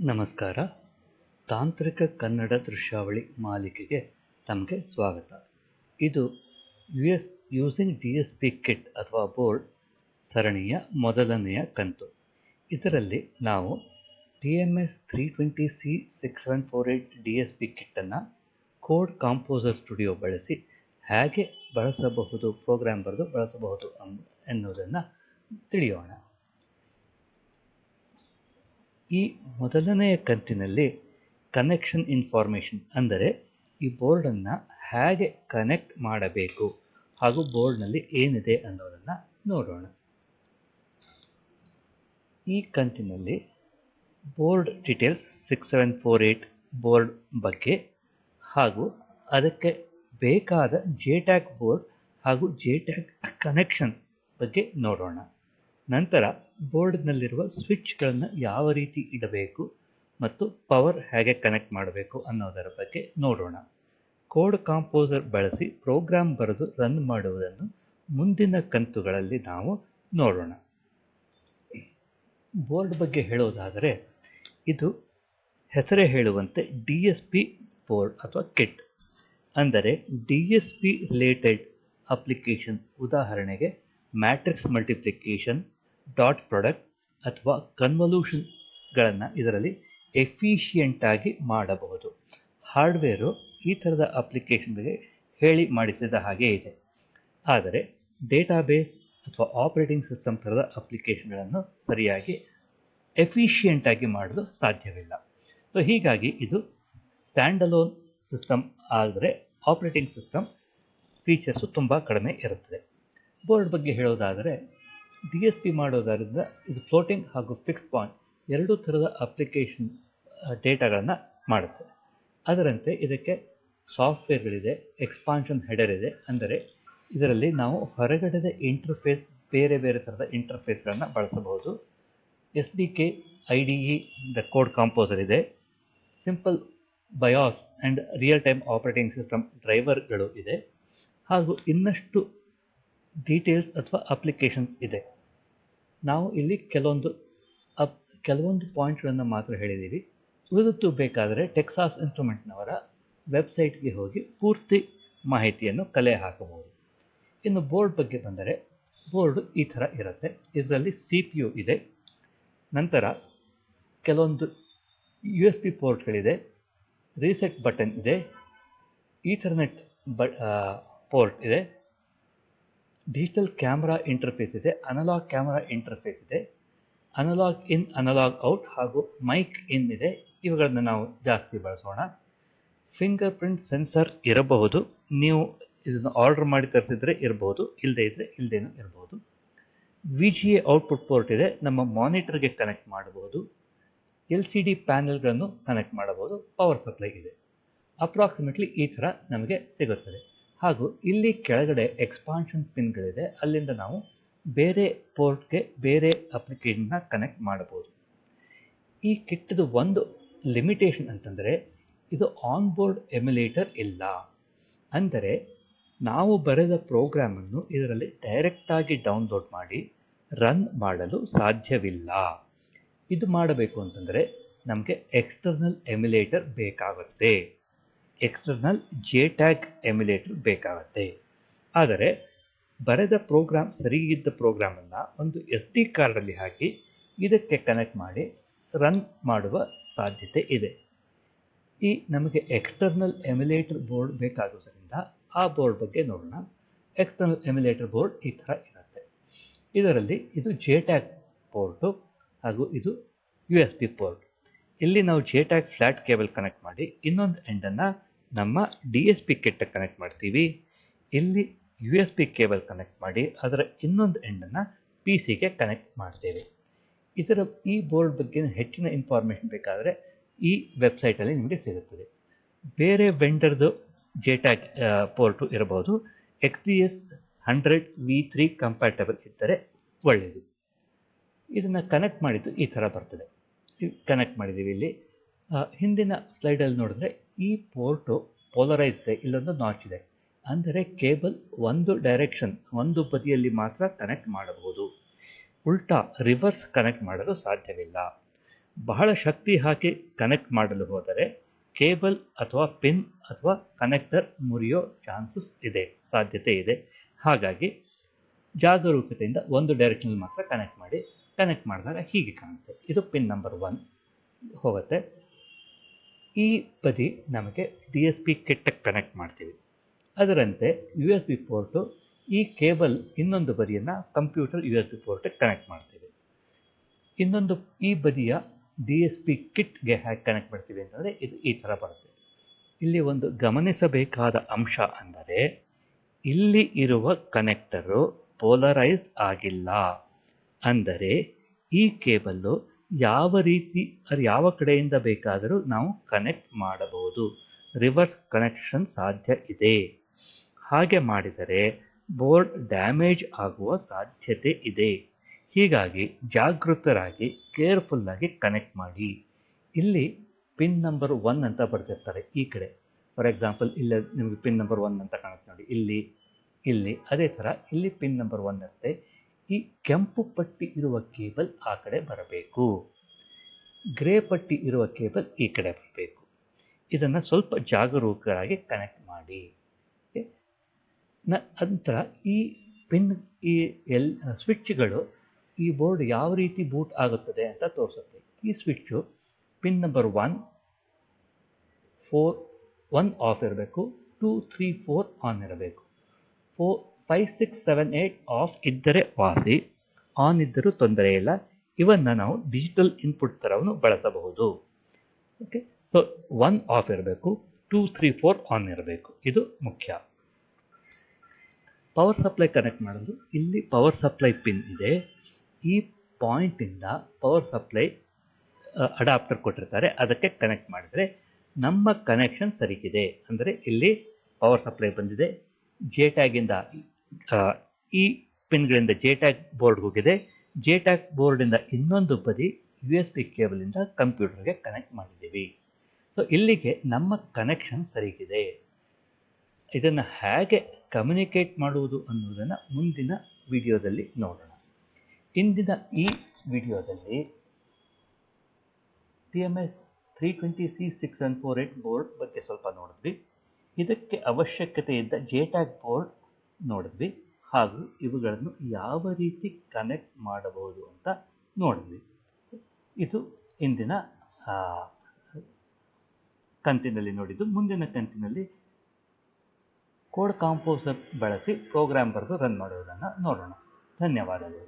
ನಮಸ್ಕಾರ. ತಾಂತ್ರಿಕ ಕನ್ನಡ ದೃಶ್ಯಾವಳಿ ಮಾಲಿಕೆಗೆ ತಮಗೆ ಸ್ವಾಗತ. ಇದು ಯೂಸಿಂಗ್ DSP ಕಿಟ್ ಅಥವಾ ಬೋರ್ಡ್ ಸರಣಿಯ ಮೊದಲನೆಯ ಕಂತು. ಇದರಲ್ಲಿ ನಾವು TMS 320C6748 DSP ಕಿಟ್ಟನ್ನು ಕೋಡ್ ಕಾಂಪೋಸರ್ ಸ್ಟುಡಿಯೋ ಬಳಸಿ ಹೇಗೆ ಬಳಸಬಹುದು, ಪ್ರೋಗ್ರಾಮ್ ಬರೆದು ಬಳಸಬಹುದು ಎನ್ನುವುದನ್ನು ತಿಳಿಯೋಣ. ಈ ಮೊದಲನೆಯ ಕಂತಿನಲ್ಲಿ ಕನೆಕ್ಷನ್ ಇನ್ಫಾರ್ಮೇಷನ್ ಅಂದರೆ ಈ ಬೋರ್ಡನ್ನು ಹೇಗೆ ಕನೆಕ್ಟ್ ಮಾಡಬೇಕು ಹಾಗೂ ಬೋರ್ಡ್ನಲ್ಲಿ ಏನಿದೆ ಅನ್ನೋದನ್ನು ನೋಡೋಣ. ಈ ಕಂತಿನಲ್ಲಿ ಬೋರ್ಡ್ ಡೀಟೇಲ್ಸ್ 6748 ಬೋರ್ಡ್ ಬಗ್ಗೆ ಹಾಗೂ ಅದಕ್ಕೆ ಬೇಕಾದ JTAG ಬೋರ್ಡ್ ಹಾಗೂ JTAG ಕನೆಕ್ಷನ್ ಬಗ್ಗೆ ನೋಡೋಣ. ನಂತರ ಬೋರ್ಡ್ನಲ್ಲಿರುವ ಸ್ವಿಚ್ಗಳನ್ನು ಯಾವ ರೀತಿ ಇಡಬೇಕು ಮತ್ತು ಪವರ್ ಹೇಗೆ ಕನೆಕ್ಟ್ ಮಾಡಬೇಕು ಅನ್ನೋದರ ಬಗ್ಗೆ ನೋಡೋಣ. ಕೋಡ್ ಕಾಂಪೋಸರ್ ಬಳಸಿ ಪ್ರೋಗ್ರಾಮ್ ಬರೆದು ರನ್ ಮಾಡುವುದನ್ನು ಮುಂದಿನ ಕಂತುಗಳಲ್ಲಿ ನಾವು ನೋಡೋಣ. ಬೋರ್ಡ್ ಬಗ್ಗೆ ಹೇಳುವುದಾದರೆ ಇದು ಹೆಸರೇ ಹೇಳುವಂತೆ DSP ಬೋರ್ಡ್ ಅಥವಾ ಕಿಟ್ ಅಂದರೆ DSP ರಿಲೇಟೆಡ್ ಅಪ್ಲಿಕೇಶನ್, ಉದಾಹರಣೆಗೆ ಮ್ಯಾಟ್ರಿಕ್ಸ್ ಮಲ್ಟಿಪ್ಲಿಕೇಶನ್, ಡಾಟ್ ಪ್ರಾಡಕ್ಟ್ ಅಥವಾ ಕನ್ವಲ್ಯೂಷನ್ಗಳನ್ನು ಇದರಲ್ಲಿ ಎಫಿಷಿಯೆಂಟ್ ಆಗಿ ಮಾಡಬಹುದು. ಹಾರ್ಡ್ವೇರು ಈ ಥರದ ಅಪ್ಲಿಕೇಶನ್ಗೆ ಹೇಳಿ ಮಾಡಿಸಿದ ಹಾಗೆ ಇದೆ, ಆದರೆ ಡೇಟಾಬೇಸ್ ಅಥವಾ ಆಪರೇಟಿಂಗ್ ಸಿಸ್ಟಮ್ ಥರದ ಅಪ್ಲಿಕೇಶನ್ಗಳನ್ನು ಸರಿಯಾಗಿ ಎಫಿಷಿಯೆಂಟ್ ಆಗಿ ಮಾಡಲು ಸಾಧ್ಯವಿಲ್ಲ. ಸೊ ಹೀಗಾಗಿ ಇದು ಸ್ಟ್ಯಾಂಡ್ ಅಲೋನ್ ಸಿಸ್ಟಮ್ ಆದರೆ ಆಪರೇಟಿಂಗ್ ಸಿಸ್ಟಮ್ ಫೀಚರ್ಸು ತುಂಬ ಕಡಿಮೆ ಇರುತ್ತದೆ. ಬೋರ್ಡ್ ಬಗ್ಗೆ ಹೇಳೋದಾದರೆ DSP ಮಾಡೋದರಿಂದ ಇದು ಫ್ಲೋಟಿಂಗ್ ಹಾಗೂ ಫಿಕ್ಸ್ ಪಾಯಿಂಟ್ ಎರಡೂ ಥರದ ಅಪ್ಲಿಕೇಶನ್ ಡೇಟಾಗಳನ್ನು ಮಾಡುತ್ತೆ. ಅದರಂತೆ ಇದಕ್ಕೆ ಸಾಫ್ಟ್ವೇರ್ಗಳಿದೆ, ಎಕ್ಸ್ಪಾನ್ಷನ್ ಹೆಡರ್ ಇದೆ, ಅಂದರೆ ಇದರಲ್ಲಿ ನಾವು ಹೊರಗಡೆದ ಇಂಟರ್ಫೇಸ್ ಬೇರೆ ಬೇರೆ ಥರದ ಇಂಟರ್ಫೇಸ್ಗಳನ್ನು ಬಳಸಬಹುದು. SDK, IDE, the code composer ಇದೆ, simple BIOS and real time operating system ಡ್ರೈವರ್ಗಳು ಇದೆ ಹಾಗೂ ಇನ್ನಷ್ಟು ಡೀಟೇಲ್ಸ್ ಅಥವಾ ಅಪ್ಲಿಕೇಶನ್ಸ್ ಇದೆ. ನಾವು ಇಲ್ಲಿ ಕೆಲವೊಂದು ಪಾಯಿಂಟ್ಗಳನ್ನು ಮಾತ್ರ ಹೇಳಿದ್ದೀವಿ. ಉಳಿದದ್ದು ಬೇಕಾದರೆ ಟೆಕ್ಸಾಸ್ ಇನ್ಸ್ಟ್ರುಮೆಂಟ್ನವರ ವೆಬ್ಸೈಟ್ಗೆ ಹೋಗಿ ಪೂರ್ತಿ ಮಾಹಿತಿಯನ್ನು ಕಲೆ ಹಾಕಬಹುದು. ಇನ್ನು ಬೋರ್ಡ್ ಬಗ್ಗೆ ಬಂದರೆ ಬೋರ್ಡ್ ಈ ಥರ ಇರುತ್ತೆ. ಇದರಲ್ಲಿ CPU ಇದೆ, ನಂತರ ಕೆಲವೊಂದು USB ಪೋರ್ಟ್ಗಳಿದೆ, ರೀಸೆಟ್ ಬಟನ್ ಇದೆ, ಈಥರ್ನೆಟ್ ಪೋರ್ಟ್ ಇದೆ, ಡಿಜಿಟಲ್ ಕ್ಯಾಮ್ರಾ ಇಂಟರ್ಫೇಸ್ ಇದೆ, ಅನಲಾಗ್ ಕ್ಯಾಮ್ರಾ ಇಂಟರ್ಫೇಸ್ ಇದೆ, ಅನಲಾಗ್ ಇನ್, ಅನಲಾಗ್ ಔಟ್ ಹಾಗೂ ಮೈಕ್ ಇನ್ ಇದೆ. ಇವುಗಳನ್ನು ನಾವು ಜಾಸ್ತಿ ಬಳಸೋಣ. ಫಿಂಗರ್ ಪ್ರಿಂಟ್ ಸೆನ್ಸರ್ ಇರಬಹುದು, ನೀವು ಇದನ್ನು ಆರ್ಡರ್ ಮಾಡಿ ತರಿಸಿದ್ರೆ ಇರಬಹುದು, ಇಲ್ಲದೇ ಇದ್ದರೆ ಇಲ್ಲದೇನೂ ಇರಬಹುದು. VGA ಔಟ್ಪುಟ್ ಪೋರ್ಟ್ ಇದೆ, ನಮ್ಮ ಮಾನಿಟರ್ಗೆ ಕನೆಕ್ಟ್ ಮಾಡಬಹುದು. LCD ಪ್ಯಾನೆಲ್ಗಳನ್ನು ಕನೆಕ್ಟ್ ಮಾಡಬಹುದು. ಪವರ್ ಸಪ್ಲೈ ಇದೆ. ಅಪ್ರಾಕ್ಸಿಮೇಟ್ಲಿ ಈ ಥರ ನಮಗೆ ಸಿಗುತ್ತದೆ. ಹಾಗೂ ಇಲ್ಲಿ ಕೆಳಗಡೆ ಎಕ್ಸ್ಪಾನ್ಷನ್ ಪಿನ್ಗಳಿದೆ, ಅಲ್ಲಿಂದ ನಾವು ಬೇರೆ ಪೋರ್ಟ್ಗೆ ಬೇರೆ ಅಪ್ಲಿಕೇಶನ್ನ ಕನೆಕ್ಟ್ ಮಾಡಬಹುದು. ಈ ಕಿಟ್ದು ಒಂದು ಲಿಮಿಟೇಷನ್ ಅಂತಂದರೆ ಇದು ಆನ್ ಬೋರ್ಡ್ ಎಮ್ಯುಲೇಟರ್ ಇಲ್ಲ. ಅಂದರೆ ನಾವು ಬರೆದ ಪ್ರೋಗ್ರಾಮನ್ನು ಇದರಲ್ಲಿ ಡೈರೆಕ್ಟಾಗಿ ಡೌನ್ಲೋಡ್ ಮಾಡಿ ರನ್ ಮಾಡಲು ಸಾಧ್ಯವಿಲ್ಲ. ಇದು ಮಾಡಬೇಕು ಅಂತಂದರೆ ನಮಗೆ ಎಕ್ಸ್ಟರ್ನಲ್ ಎಮ್ಯುಲೇಟರ್ ಬೇಕಾಗುತ್ತೆ, ಎಕ್ಸ್ಟರ್ನಲ್ JTAG ಎಮ್ಯುಲೇಟರ್ ಬೇಕಾಗುತ್ತೆ. ಆದರೆ ಬರೆದ ಪ್ರೋಗ್ರಾಮ್ ಸರಿಯಿದ್ದ ಪ್ರೋಗ್ರಾಮನ್ನು ಒಂದು SD ಕಾರ್ಡಲ್ಲಿ ಹಾಕಿ ಇದಕ್ಕೆ ಕನೆಕ್ಟ್ ಮಾಡಿ ರನ್ ಮಾಡುವ ಸಾಧ್ಯತೆ ಇದೆ. ನಮಗೆ ಎಕ್ಸ್ಟರ್ನಲ್ ಎಮ್ಯುಲೇಟರ್ ಬೋರ್ಡ್ ಬೇಕಾಗುವುದರಿಂದ ಆ ಬೋರ್ಡ್ ಬಗ್ಗೆ ನೋಡೋಣ. ಎಕ್ಸ್ಟರ್ನಲ್ ಎಮ್ಯುಲೇಟರ್ ಬೋರ್ಡ್ ಈ ಥರ ಇರುತ್ತೆ. ಇದರಲ್ಲಿ ಇದು JTAG ಪೋರ್ಟು ಹಾಗೂ ಇದು USB ಪೋರ್ಟ್. ಇಲ್ಲಿ ನಾವು JTAG ಫ್ಲ್ಯಾಟ್ ಕೇಬಲ್ ಕನೆಕ್ಟ್ ಮಾಡಿ ಇನ್ನೊಂದು ಎಂಡನ್ನು ನಮ್ಮ DSP ಕಿಟ್ ಕನೆಕ್ಟ್ ಮಾಡ್ತೀವಿ. ಇಲ್ಲಿ USB ಕೇಬಲ್ ಕನೆಕ್ಟ್ ಮಾಡಿ ಅದರ ಇನ್ನೊಂದು ಎಂಡನ್ನು PCಗೆ ಕನೆಕ್ಟ್ ಮಾಡ್ತೇವೆ. ಈ ಬೋರ್ಡ್ ಬಗ್ಗೆ ಹೆಚ್ಚಿನ ಇನ್ಫಾರ್ಮೇಷನ್ ಬೇಕಾದರೆ ಈ ವೆಬ್ಸೈಟಲ್ಲಿ ನಿಮಗೆ ಸಿಗುತ್ತದೆ. ಬೇರೆ ವೆಂಡರ್ದು JTAG ಪೋರ್ಟು ಇರಬಹುದು. XDS 100V3 ಕಂಪ್ಯಾಟಬಲ್ ಇದ್ದರೆ ಒಳ್ಳೆಯದು. ಇದನ್ನು ಕನೆಕ್ಟ್ ಮಾಡಿದ್ದು ಈ ಥರ ಬರ್ತದೆ. ಕನೆಕ್ಟ್ ಮಾಡಿದ್ದೀವಿ. ಇಲ್ಲಿ ಹಿಂದಿನ ಸ್ಲೈಡಲ್ಲಿ ನೋಡಿದ್ರೆ ಈ ಪೋರ್ಟು ಪೋಲರೈಸ್ ಇದೆ, ಇಲ್ಲೊಂದು ನಾಚ್ ಇದೆ. ಅಂದರೆ ಕೇಬಲ್ ಒಂದು ಬದಿಯಲ್ಲಿ ಮಾತ್ರ ಕನೆಕ್ಟ್ ಮಾಡಬಹುದು, ಉಲ್ಟಾ ರಿವರ್ಸ್ ಕನೆಕ್ಟ್ ಮಾಡಲು ಸಾಧ್ಯವಿಲ್ಲ. ಬಹಳ ಶಕ್ತಿ ಹಾಕಿ ಕನೆಕ್ಟ್ ಮಾಡಲು ಹೋದರೆ ಕೇಬಲ್ ಅಥವಾ ಪಿನ್ ಅಥವಾ ಕನೆಕ್ಟರ್ ಮುರಿಯೋ ಸಾಧ್ಯತೆ ಇದೆ. ಹಾಗಾಗಿ ಜಾಗರೂಕತೆಯಿಂದ ಒಂದು ಡೈರೆಕ್ಷನ್ ಮಾತ್ರ ಕನೆಕ್ಟ್ ಮಾಡಿ. ಕನೆಕ್ಟ್ ಮಾಡಿದಾಗ ಹೀಗೆ ಕಾಣುತ್ತೆ. ಇದು ಪಿನ್ ನಂಬರ್ 1 ಹೋಗುತ್ತೆ. ಈ ಬದಿ ನಮಗೆ DSP ಕಿಟ್ಗೆ ಕನೆಕ್ಟ್ ಮಾಡ್ತೀವಿ. ಅದರಂತೆ USB ಪೋರ್ಟು ಈ ಕೇಬಲ್ ಇನ್ನೊಂದು ಬದಿಯನ್ನು ಕಂಪ್ಯೂಟರ್ USB ಪೋರ್ಟ್ಗೆ ಕನೆಕ್ಟ್ ಮಾಡ್ತೀವಿ. ಇನ್ನೊಂದು ಈ ಬದಿಯ DSP ಕಿಟ್ಗೆ ಹೇಗೆ ಕನೆಕ್ಟ್ ಮಾಡ್ತೀವಿ ಅಂತಂದರೆ ಇದು ಈ ಥರ ಬರುತ್ತೆ. ಇಲ್ಲಿ ಒಂದು ಗಮನಿಸಬೇಕಾದ ಅಂಶ ಅಂದರೆ ಇಲ್ಲಿ ಇರುವ ಕನೆಕ್ಟರು ಪೋಲರೈಸ್ಡ್ ಆಗಿಲ್ಲ. ಅಂದರೆ ಈ ಕೇಬಲ್ಲು ಯಾವ ಕಡೆಯಿಂದ ಬೇಕಾದರೂ ನಾವು ಕನೆಕ್ಟ್ ಮಾಡಬಹುದು. ರಿವರ್ಸ್ ಕನೆಕ್ಷನ್ ಸಾಧ್ಯ ಇದೆ. ಹಾಗೆ ಮಾಡಿದರೆ ಬೋರ್ಡ್ ಡ್ಯಾಮೇಜ್ ಆಗುವ ಸಾಧ್ಯತೆ ಇದೆ. ಹೀಗಾಗಿ ಜಾಗೃತರಾಗಿ ಕೇರ್ಫುಲ್ಲಾಗಿ ಕನೆಕ್ಟ್ ಮಾಡಿ. ಇಲ್ಲಿ ಪಿನ್ ನಂಬರ್ 1 ಅಂತ ಬರ್ತಿರ್ತಾರೆ ಈ ಕಡೆ. ಫಾರ್ ಎಕ್ಸಾಂಪಲ್ ಇಲ್ಲಿ ನಿಮಗೆ ಪಿನ್ ನಂಬರ್ 1 ಅಂತ ಕಾಣುತ್ತೆ ನೋಡಿ, ಇಲ್ಲಿ ಅದೇ ಥರ ಇಲ್ಲಿ ಪಿನ್ ನಂಬರ್ 1 ಇರುತ್ತೆ. ಈ ಕೆಂಪು ಪಟ್ಟಿ ಇರುವ ಕೇಬಲ್ ಆ ಕಡೆ ಬರಬೇಕು, ಗ್ರೇ ಪಟ್ಟಿ ಇರುವ ಕೇಬಲ್ ಈ ಕಡೆ ಬರಬೇಕು. ಇದನ್ನು ಸ್ವಲ್ಪ ಜಾಗರೂಕರಾಗಿ ಕನೆಕ್ಟ್ ಮಾಡಿ. ನಂತರ ಈ ಸ್ವಿಚ್ಗಳು ಈ ಬೋರ್ಡ್ ಯಾವ ರೀತಿ ಬೂಟ್ ಆಗುತ್ತದೆ ಅಂತ ತೋರಿಸುತ್ತೆ. ಈ ಸ್ವಿಚ್ಚು ಪಿನ್ ನಂಬರ್ 1 ಆಫ್ ಇರಬೇಕು, 2, 3, 4 ಆನ್ ಇರಬೇಕು. 5, 6, 7, 8 ಆಫ್ ಇದ್ದರೆ ವಾಸಿ, ಆನ್ ಇದ್ದರೂ ತೊಂದರೆ ಇಲ್ಲ. ಇವನ್ನು ನಾವು ಡಿಜಿಟಲ್ ಇನ್ಪುಟ್ ಥರವನ್ನು ಬಳಸಬಹುದು. ಓಕೆ, ಸೊ 1 ಆಫ್ ಇರಬೇಕು, 2, 3, 4 ಆನ್ ಇರಬೇಕು. ಇದು ಮುಖ್ಯ. ಪವರ್ ಸಪ್ಲೈ ಕನೆಕ್ಟ್ ಮಾಡೋದು. ಇಲ್ಲಿ ಪವರ್ ಸಪ್ಲೈ ಪಿನ್ ಇದೆ. ಈ ಪಾಯಿಂಟಿಂದ ಪವರ್ ಸಪ್ಲೈ ಅಡಾಪ್ಟರ್ ಕೊಟ್ಟಿರ್ತಾರೆ, ಅದಕ್ಕೆ ಕನೆಕ್ಟ್ ಮಾಡಿದರೆ ನಮ್ಮ ಕನೆಕ್ಷನ್ ಸರಿಗಿದೆ. ಅಂದರೆ ಇಲ್ಲಿ ಪವರ್ ಸಪ್ಲೈ ಬಂದಿದೆ, JTAG-ಇಂದ ಈ ಪಿನ್ಗಳಿಂದ JTAG ಬೋರ್ಡ್ ಹೋಗಿದೆ. JTAG ಬೋರ್ಡಿಂದ ಇನ್ನೊಂದು ಬದಿ USB ಕೇಬಲಿಂದ ಕಂಪ್ಯೂಟರ್ಗೆ ಕನೆಕ್ಟ್ ಮಾಡಿದ್ದೀವಿ. ಸೊ ಇಲ್ಲಿಗೆ ನಮ್ಮ ಕನೆಕ್ಷನ್ ಸರಿಗಿದೆ. ಇದನ್ನು ಹೇಗೆ ಕಮ್ಯುನಿಕೇಟ್ ಮಾಡುವುದು ಅನ್ನೋದನ್ನು ಮುಂದಿನ ವಿಡಿಯೋದಲ್ಲಿ ನೋಡೋಣ. ಇಂದಿನ ಈ ವಿಡಿಯೋದಲ್ಲಿ TMS 320C6148 ಬೋರ್ಡ್ ಬಗ್ಗೆ ಸ್ವಲ್ಪ ನೋಡಿದ್ವಿ. ಇದಕ್ಕೆ ಅವಶ್ಯಕತೆ ಇದ್ದ JTAG ಬೋರ್ಡ್ ನೋಡಿದ್ವಿ, ಹಾಗೂ ಇವುಗಳನ್ನು ಯಾವ ರೀತಿ ಕನೆಕ್ಟ್ ಮಾಡಬಹುದು ಅಂತ ನೋಡಿದ್ವಿ. ಇದು ಇಂದಿನ ಕಂತಿನಲ್ಲಿ ನೋಡಿದ್ದು. ಮುಂದಿನ ಕಂತಿನಲ್ಲಿ ಕೋಡ್ ಕಾಂಪೋಸರ್ ಬಳಸಿ ಪ್ರೋಗ್ರಾಮ್ ಬರೆದು ರನ್ ಮಾಡುವುದನ್ನು ನೋಡೋಣ. ಧನ್ಯವಾದಗಳು.